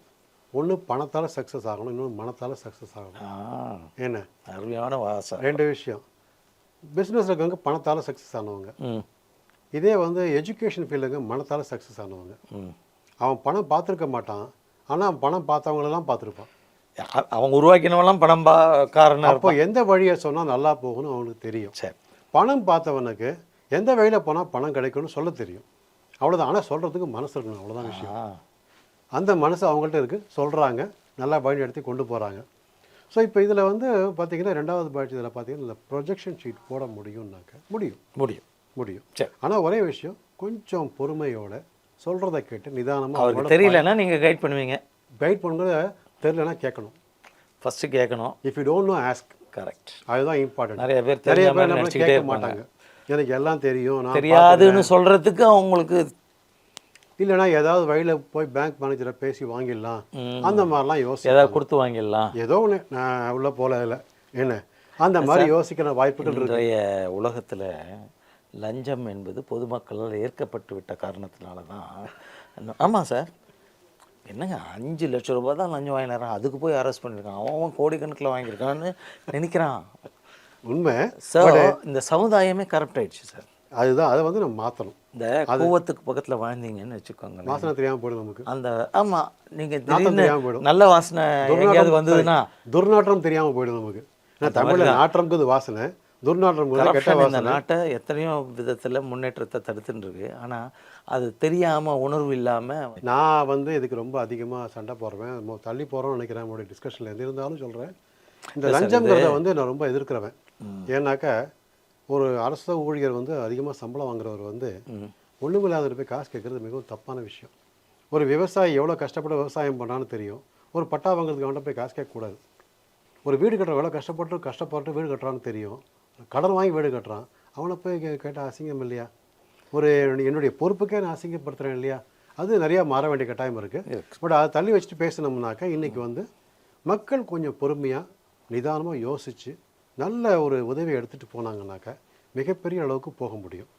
ஒன்று பணத்தால் சக்ஸஸ் ஆகணும், இன்னொன்று மனத்தால் சக்ஸஸ் ஆகணும். என்ன அருமையான வாசம். 2 விஷயம். பிஸ்னஸில் இருக்கவங்க பணத்தால் சக்ஸஸ் ஆனவங்க, இதே வந்து எஜுகேஷன் ஃபீல்டுங்க மனத்தால் சக்ஸஸ் ஆனவங்க. அவன் பணம் பார்த்துருக்க மாட்டான், ஆனால் அவன் பணம் பார்த்தவங்களெல்லாம் பார்த்துருப்பான். அவங்க உருவாக்கினவெல்லாம் பணம் காரணம். அப்போ எந்த வழியை சொன்னால் நல்லா போகணும் அவனுக்கு தெரியும். சரி, பணம் பார்த்தவனுக்கு எந்த வழியில் போனால் பணம் கிடைக்கும்னு சொல்ல தெரியும். அவ்வளோதான். ஆனால் சொல்கிறதுக்கு மனசு இருக்கணும், அவ்வளோதான் விஷயம். அந்த மனசு அவங்கள்ட்ட இருக்குது, சொல்கிறாங்க, நல்லா வழி எடுத்து கொண்டு போகிறாங்க. ஸோ இப்போ இதில் வந்து பார்த்திங்கன்னா 2வது பேட்ச் இதில் பார்த்திங்கன்னா இந்த ப்ரொஜெக்ஷன் ஷீட் போட முடியும்னாக்க முடியும். சரி. ஆனால் ஒரே விஷயம், கொஞ்சம் பொறுமையோட சொல்கிறத கேட்டு நிதானமாக. அவருக்கு தெரியலன்னா நீங்கள் கைட் பண்ணுவீங்க. கைட் பண்ணுறது தெரியலன்னா கேட்கணும். ஃபஸ்ட்டு கேட்கணும். If you don't know ask. Correct. அதுதான் இம்பார்ட்டன்ட். நிறைய பேர் கேட்க மாட்டாங்க. எனக்கு எல்லாம் தெரியும், நான் தெரியாதுன்னு சொல்கிறதுக்கு அவங்களுக்கு. இல்லைனா ஏதாவது வழியில் போய் பேங்க் மேனேஜரை பேசி வாங்கிடலாம், அந்த மாதிரிலாம் ஏதாவது கொடுத்து வாங்கிடலாம், ஏதோ ஒன்று நான் உள்ள போல இல்லை என்ன, அந்த மாதிரி யோசிக்கிற வாய்ப்புகள் இருக்கு. இன்றைய உலகத்தில் லஞ்சம் என்பது பொதுமக்களால் ஏற்கப்பட்டு விட்ட காரணத்தினால தான். ஆமாம் சார், என்னங்க 5 லட்சம் ரூபாய் தான் லஞ்சம் வாங்கினாரான், அதுக்கு போய் அரெஸ்ட் பண்ணியிருக்கான். அவன் கோடிக்கணக்கில் வாங்கியிருக்கான்னு நினைக்கிறான். உண்மை. சார், இந்த சமுதாயமே கரப்ட் ஆயிடுச்சு சார். அதுதான், அதை வந்து நம்ம மாற்றணும். இந்த கூவத்துக்கு பக்கத்தில் வாழ்ந்தீங்கன்னு வச்சுக்கோங்க, வாசனை தெரியாமல் போயிடும் நமக்கு. அந்த ஆமாம், நீங்கள் திடீர்னு நல்ல வாசனை எங்கேயாவது வந்ததுன்னா துர்நாற்றம் தெரியாமல் போயிடும் நமக்கு. தமிழில் நாற்றம்ங்கிறது வாசனை, துர்நாற்றம் கெட்ட வாசனை. இந்த நாட்டை எத்தனையோ விதத்தில் முன்னேற்றத்தை தடுத்துட்டு இருக்கு. ஆனால் அது தெரியாமல், உணர்வு இல்லாமல். நான் வந்து இதுக்கு ரொம்ப அதிகமாக சண்டை போடுறேன், தள்ளி போகிறோம்னு நினைக்கிறேன். நம்மளுடைய டிஸ்கஷனில் எது இருந்தாலும் சொல்கிறேன், இந்த லஞ்சம்ங்கிறத வந்து நான் ரொம்ப எதிர்க்கிறவன். ஏன்னாக்கா ஒரு அரசு ஊழியர் வந்து அதிகமாக சம்பளம் வாங்குறவர் வந்து ஒன்றுமில்லாத போய் காசு கேட்குறது மிகவும் தப்பான விஷயம். ஒரு விவசாயி எவ்வளோ கஷ்டப்பட்டு விவசாயம் பண்ணான்னு தெரியும், ஒரு பட்டா வாங்குறதுக்கு அவன்கிட்ட போய் காசு கேட்கக்கூடாது. ஒரு வீடு கட்டுற எவ்வளோ கஷ்டப்பட்டு வீடு கட்டுறான்னு தெரியும், கடன் வாங்கி வீடு கட்டுறான், அவனை போய் கேட்டால் அசிங்கம் இல்லையா? ஒரு என்னுடைய பொறுப்புக்கே நான் அசிங்கப்படுத்துகிறேன் இல்லையா? அது நிறையா மாற வேண்டிய கட்டாயம் இருக்குது. பட் அதை தள்ளி வச்சுட்டு பேசினோம்னாக்கா இன்றைக்கி வந்து மக்கள் கொஞ்சம் பொறுமையாக நிதானமாக யோசித்து நல்ல ஒரு உதவியை எடுத்துகிட்டு போனாங்கன்னாக்கா மிகப்பெரிய அளவுக்கு போக முடியும்.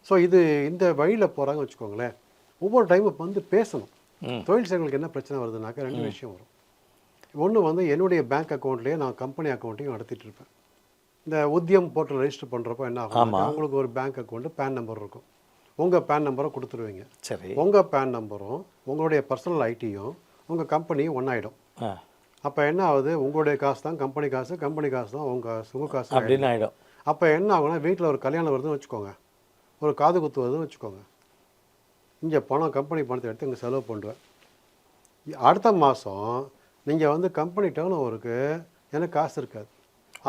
ஸோ இது இந்த வழியில் போகிறாங்க வச்சுக்கோங்களேன், ஒவ்வொரு டைமும் வந்து பேசணும். தொழில் செய்வங்களுக்கு என்ன பிரச்சனை வருதுனாக்கா 2 விஷயம் வரும். ஒன்று வந்து என்னுடைய பேங்க் அக்கௌண்ட்லேயே நான் கம்பெனி அக்கௌண்ட்டையும் நடத்திட்டு இருப்பேன். இந்த உத்தியம் போர்ட்டல் ரெஜிஸ்டர் பண்ணுறப்போ என்ன ஆகும், உங்களுக்கு ஒரு பேங்க் அக்கௌண்ட்டு பேன் நம்பர் இருக்கும், உங்கள் பேன் நம்பரை கொடுத்துருவீங்க. சரி, உங்கள் பேன் நம்பரும் உங்களுடைய பர்சனல் ஐடியும் உங்கள் கம்பெனியும் ஒன்றாயிடும். அப்போ என்ன ஆகுது, உங்களுடைய காசு தான் கம்பெனி காசு, கம்பெனி காசு தான் உங்கள் காசு அப்படின்னு ஆகிடும். அப்போ என்ன ஆகுனா, வீட்டில் ஒரு கல்யாணம் வருதுன்னு வச்சுக்கோங்க, ஒரு காது குத்து வருதுன்னு வச்சுக்கோங்க, இங்கே பணம் கம்பெனி பணத்தை எடுத்து இங்கே செலவு பண்ணுவேன். அடுத்த மாதம் நீங்கள் வந்து கம்பெனி டேர்ன் ஓவருக்கு எனக்கு காசு இருக்காது.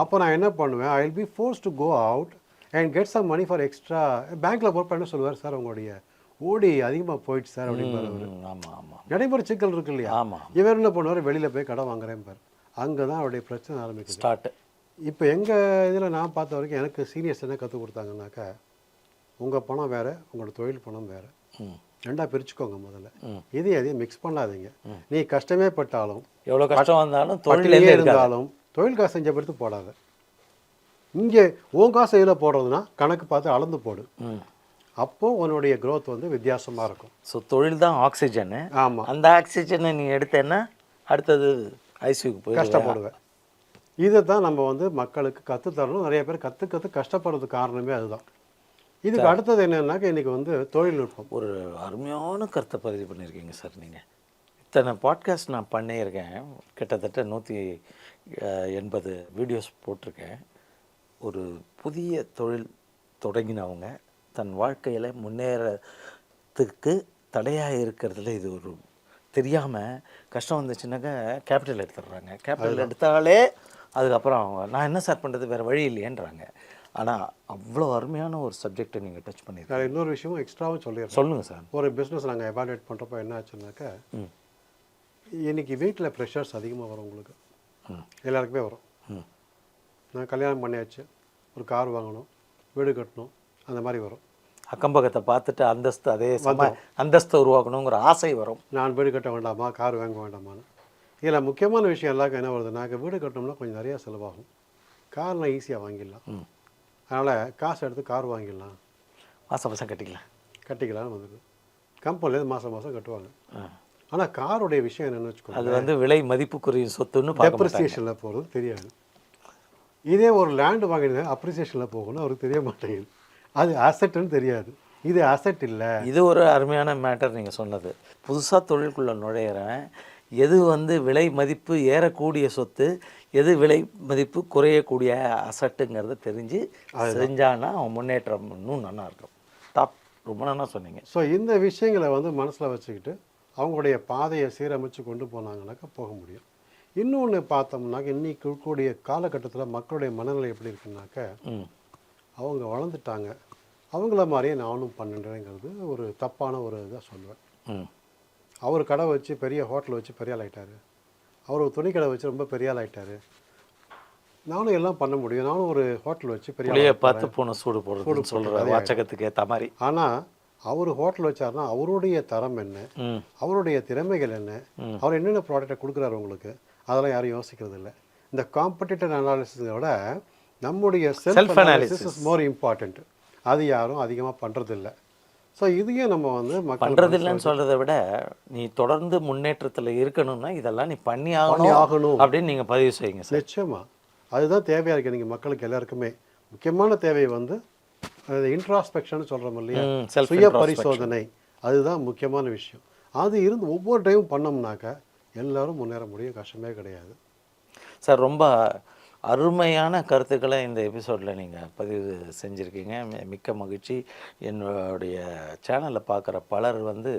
அப்போ நான் என்ன பண்ணுவேன், I will be force to go out and get some money for extra. பேங்க்கில் போகிறப்ப என்ன சொல்லுவார், சார் உங்களுடைய ஓடி அதிகமாக போயிடுச்சு சார் அப்படின்னு. ஆமாம் ஆமாம், நடைமுறை சிக்கல் இருக்கு இல்லையா? ஆமாம். இவர் என்ன பண்ணுவார், வெளியில் போய் கடன் வாங்குறேன் பார், அங்கே தான் அவருடைய பிரச்சனை ஆரம்பிக்குது, ஸ்டார்ட். இப்போ எங்கள் இதில் நான் பார்த்த வரைக்கும் எனக்கு சீனியர்ஸ் என்ன கற்றுக் கொடுத்தாங்கன்னாக்கா, உங்கள் பணம் வேறு, உங்களோட தொழில் பணம் வேறு, 2ஆக பிரிச்சுக்கோங்க. முதல்ல அதையும் மிக்ஸ் பண்ணாதீங்க. நீ கஷ்டமே பட்டாலும், எவ்வளோ கஷ்டம் வந்தாலும், தொழிலே இருந்தாலும் தொழில் காசு செஞ்ச பிறகு போடாத. இங்கே உன் காசு இதில் போடுறதுன்னா கணக்கு பார்த்து அளந்து போடு, அப்போது உன்னுடைய க்ரோத் வந்து வித்தியாசமாக இருக்கும். ஸோ தொழில் தான் ஆக்சிஜனு. ஆமாம், அந்த ஆக்சிஜனை நீ எடுத்தேன்னா அடுத்தது ஐசியூக்கு போய் கஷ்டப்படுவேன். இதை தான் நம்ம வந்து மக்களுக்கு கற்றுத்தரணும். நிறைய பேர் கற்றுக்கிறது கஷ்டப்படுறதுக்கு காரணமே அதுதான். இதுக்கு அடுத்தது என்னன்னாக்கா இன்றைக்கி வந்து தொழில்நுட்பம். ஒரு அருமையான கருத்தை பதிவு பண்ணியிருக்கீங்க சார். நீங்கள் இத்தனை பாட்காஸ்ட் நான் பண்ணியிருக்கேன், கிட்டத்தட்ட 180 வீடியோஸ் போட்டிருக்கேன். ஒரு புதிய தொழில் தொடங்கினவங்க தன் வாழ்க்கையில் முன்னேறத்துக்கு தடையாக இருக்கிறதுல இது ஒரு தெரியாமல் கஷ்டம் வந்துச்சுன்னாக்கா கேபிட்டல் எடுத்துடுறாங்க. கேபிட்டல் எடுத்தாலே அதுக்கப்புறம் அவங்க நான் என்ன சார் பண்ணுறது, வேறு வழி இல்லையேன்றாங்க. ஆனால் அவ்வளோ அருமையான ஒரு சப்ஜெக்டை நீங்கள் டச் பண்ணியிருக்கீங்க. வேறு இன்னொரு விஷயமும் எக்ஸ்ட்ராவும் சொல்லிடுறேன். சொல்லுங்கள் சார். ஒரு பிஸ்னஸ் நாங்கள் எவாலுவேட் பண்ணுறப்ப என்ன ஆச்சுன்னாக்கா, இன்றைக்கி வீட்டில் ப்ரெஷர்ஸ் அதிகமாக வரும் உங்களுக்கு, எல்லாருக்குமே வரும். நான் கல்யாணம் பண்ணியாச்சு, ஒரு கார் வாங்கணும், வீடு கட்டணும், அந்த மாதிரி வரும். அக்கம் பக்கத்தை பார்த்துட்டு அந்தஸ்து அதே அந்தஸ்தை உருவாக்கணுங்கிற ஆசை வரும். நான் வீடு கட்ட வேண்டாமா, கார் வாங்க வேண்டாமான்னு. இதில் முக்கியமான விஷயம் எல்லாருக்கும் என்ன வருதுனாக்க, வீடு கட்டணும்னா கொஞ்சம் நிறையா செலவாகும், கார்னால் ஈஸியாக வாங்கிடலாம். அதனால் காசு எடுத்து கார் வாங்கிடலாம், மாதம் மாதம் கட்டிக்கலாம்னு வந்துடுது. கம்பெனிலேருந்து மாதம் கட்டுவாங்க. ஆனால் காருடைய விஷயம் என்னென்னு வச்சுக்கோங்க, அது வந்து விலை மதிப்புக்குரிய சொத்துன்னு டெப்ரிசியேஷனில் போகிறது தெரியாது. இதே ஒரு லேண்டு வாங்கினது அப்ரிசியேஷனில் போகணும்னு அவருக்கு தெரிய மாட்டேங்குது. அது அசட்டுன்னு தெரியாது, இது அசட் இல்லை. இது ஒரு அருமையான மேட்டர் நீங்கள் சொன்னது. புதுசாக தொழிலுக்குள்ளே நுழையிறேன், எது வந்து விலை மதிப்பு ஏறக்கூடிய சொத்து, எது விலை மதிப்பு குறையக்கூடிய அசட்டுங்கிறத தெரிஞ்சு செஞ்சானா அவன் முன்னேற்றம் இன்னும் நல்லா இருக்கும். ரொம்ப நல்லா சொன்னீங்க. ஸோ இந்த விஷயங்களை வந்து மனசில் வச்சுக்கிட்டு அவங்களுடைய பாதையை சீரமைச்சு கொண்டு போனாங்கனாக்கா போக முடியும். இன்னொன்று பார்த்தோம்னாக்க, இன்றைக்கி இருக்கக்கூடிய காலகட்டத்தில் மக்களுடைய மனநிலை எப்படி இருக்குன்னாக்க, அவங்க வளர்ந்துட்டாங்க, அவங்கள மாதிரியே நானும் பண்ணுறேங்கிறது ஒரு தப்பான ஒரு இதாக சொல்லுவேன். அவர் கடை வச்சு பெரிய ஹோட்டல் வச்சு பெரிய ஆள் ஆகிட்டார், அவர் துணி கடை வச்சு ரொம்ப பெரிய ஆள் ஆகிட்டார், நானும் எல்லாம் பண்ண முடியும், நானும் ஒரு ஹோட்டல் வச்சு பெரிய பார்த்து போன சூடு போடுறதுன்னு சொல்கிற வாச்சகத்துக்கு ஏற்ற மாதிரி. ஆனால் அவர் ஹோட்டல் வச்சாருன்னா அவருடைய தரம் என்ன, அவருடைய திறமைகள் என்ன, அவர் என்னென்ன ப்ராடக்டை கொடுக்குறாரு உங்களுக்கு, அதெல்லாம் யாரும் யோசிக்கிறது இல்லை. இந்த காம்படிட்டிவ் அனாலிசிஸை விட நம்முடைய self analysis is more important. அது யாரும் அதிகமாக பண்ணுறதில்லை. ஸோ இதையும் நம்ம வந்து பண்ணுறதில்லைன்னு சொல்கிறத விட, நீ தொடர்ந்து முன்னேற்றத்தில் இருக்கணும்னா இதெல்லாம் நீ பண்ணி ஆகணும் அப்படின்னு நீங்கள் பதிவு செய்யுங்க சார். நிச்சயமாக அதுதான் தேவையாக இருக்குது. நீங்கள் மக்களுக்கு எல்லாருக்குமே முக்கியமான தேவை வந்து இன்ட்ராஸ்பெக்ஷன் சொல்கிறோம் இல்லையா, சுய பரிசோதனை, அதுதான் முக்கியமான விஷயம். அது இருந்து ஒவ்வொரு டைமும் பண்ணோம்னாக்கா எல்லோரும் முன்னேற முடியும், கஷ்டமே கிடையாது சார். ரொம்ப அருமையான கருத்துக்களை இந்த எபிசோடில் நீங்கள் பதிவு செஞ்சுருக்கீங்க, மிக்க மகிழ்ச்சி. என்னுடைய சேனலை பார்க்குற பலர் வந்து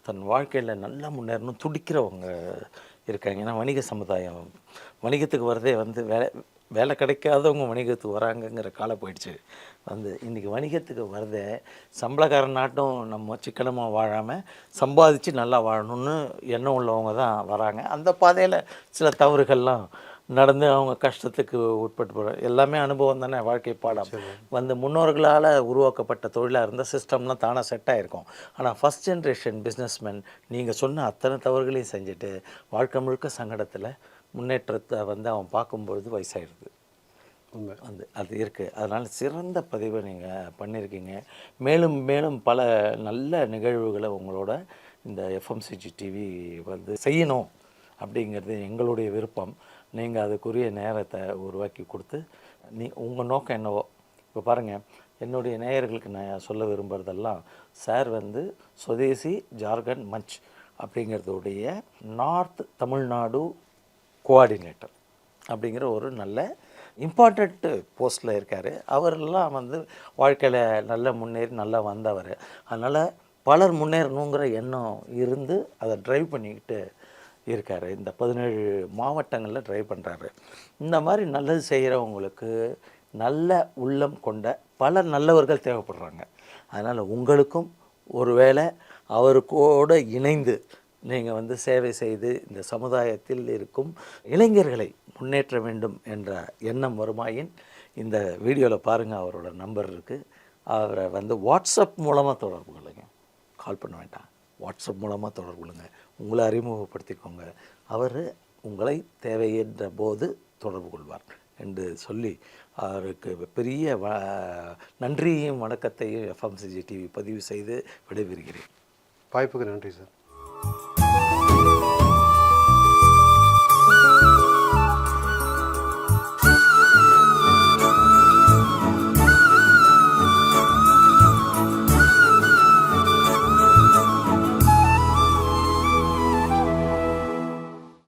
தன் வாழ்க்கையில் நல்லா முன்னேறணும் துடிக்கிறவங்க இருக்காங்க. ஏன்னா வணிக சமுதாயம், வணிகத்துக்கு வரதே வந்து வேலை கிடைக்காதவங்க வணிகத்துக்கு வராங்கங்கிற காலம் போயிடுச்சு. வந்து இன்றைக்கி வணிகத்துக்கு வரதே சம்பளக்காரன் நாட்டும் நம்ம சிக்கனமாக வாழாமல் சம்பாதிச்சு நல்லா வாழணும்னு எண்ணம் உள்ளவங்க தான் வராங்க. அந்த பாதையில் சில தவறுகள்லாம் நடந்து அவங்க கஷ்டத்துக்கு உட்பட்டு போகிறாங்க. எல்லாமே அனுபவம் தானே, வாழ்க்கை பாடம். வந்து முன்னோர்களால் உருவாக்கப்பட்ட தொழிலாக இருந்தால் சிஸ்டம்லாம் தானாக செட் ஆகிருக்கும். ஆனால் ஃபஸ்ட் ஜென்ரேஷன் பிஸ்னஸ்மேன் நீங்கள் சொன்ன அத்தனை தவறுகளையும் செஞ்சுட்டு வாழ்க்கை முழுக்க சங்கடத்தில் முன்னேற்றத்தை வந்து அவன் பார்க்கும்பொழுது வயசாகிடுது. வந்து அது இருக்குது. அதனால் சிறந்த பதிவை நீங்கள் பண்ணியிருக்கீங்க. மேலும் மேலும் பல நல்ல நிகழ்வுகளை உங்களோட இந்த எஃப்எம்சிஜி டிவி வந்து செய்யணும் அப்படிங்கிறது எங்களுடைய விருப்பம். நீங்கள் அதுக்குரிய நேரத்தை உருவாக்கி கொடுத்து உங்கள் நோக்கம் என்னவோ. இப்போ பாருங்கள், என்னுடைய நேயர்களுக்கு நான் சொல்ல விரும்புகிறதெல்லாம், சார் வந்து சுதேசி ஜார்க்கண்ட் மஞ்ச் அப்படிங்கிறதுடைய நார்த் தமிழ்நாடு கோஆர்டினேட்டர் அப்படிங்கிற ஒரு நல்ல இம்பார்ட்டண்ட் போஸ்ட்டில் இருக்கார். அவரெல்லாம் வந்து வாழ்க்கையில் நல்ல முன்னேறி நல்லா வந்தவர். அதனால் பலர் முன்னேறணுங்கிற எண்ணம் இருந்து அதை ட்ரைவ் பண்ணிக்கிட்டு இருக்கார். இந்த 17 மாவட்டங்களில் ட்ரைவ் பண்ணுறாரு. இந்த மாதிரி நல்லது செய்கிறவங்களுக்கு நல்ல உள்ளம் கொண்ட பல நல்லவர்கள் தேவைப்படுறாங்க. அதனால் உங்களுக்கும் ஒருவேளை அவருக்கூட இணைந்து நீங்கள் வந்து சேவை செய்து இந்த சமுதாயத்தில் இருக்கும் இளைஞர்களை முன்னேற்ற வேண்டும் என்ற எண்ணம் வருமாயின் இந்த வீடியோவில் பாருங்கள், அவரோட நம்பர் இருக்குது. அவரை வந்து வாட்ஸ்அப் மூலமாக தொடர்பு கொள்ளுங்க. கால் பண்ண வேண்டாம், வாட்ஸ்அப் மூலமாக தொடர்பு கொள்ளுங்க. உங்களை அறிமுகப்படுத்திக்கோங்க. அவர் உங்களை தேவையென்ற போது தொடர்பு கொள்வார் என்று சொல்லி அவருக்கு பெரிய நன்றியையும் வணக்கத்தையும் எஃப்எம்சிஜி டிவி பதிவு செய்து விடைபெறுகிறேன். வாய்ப்புக்கு நன்றி சார்.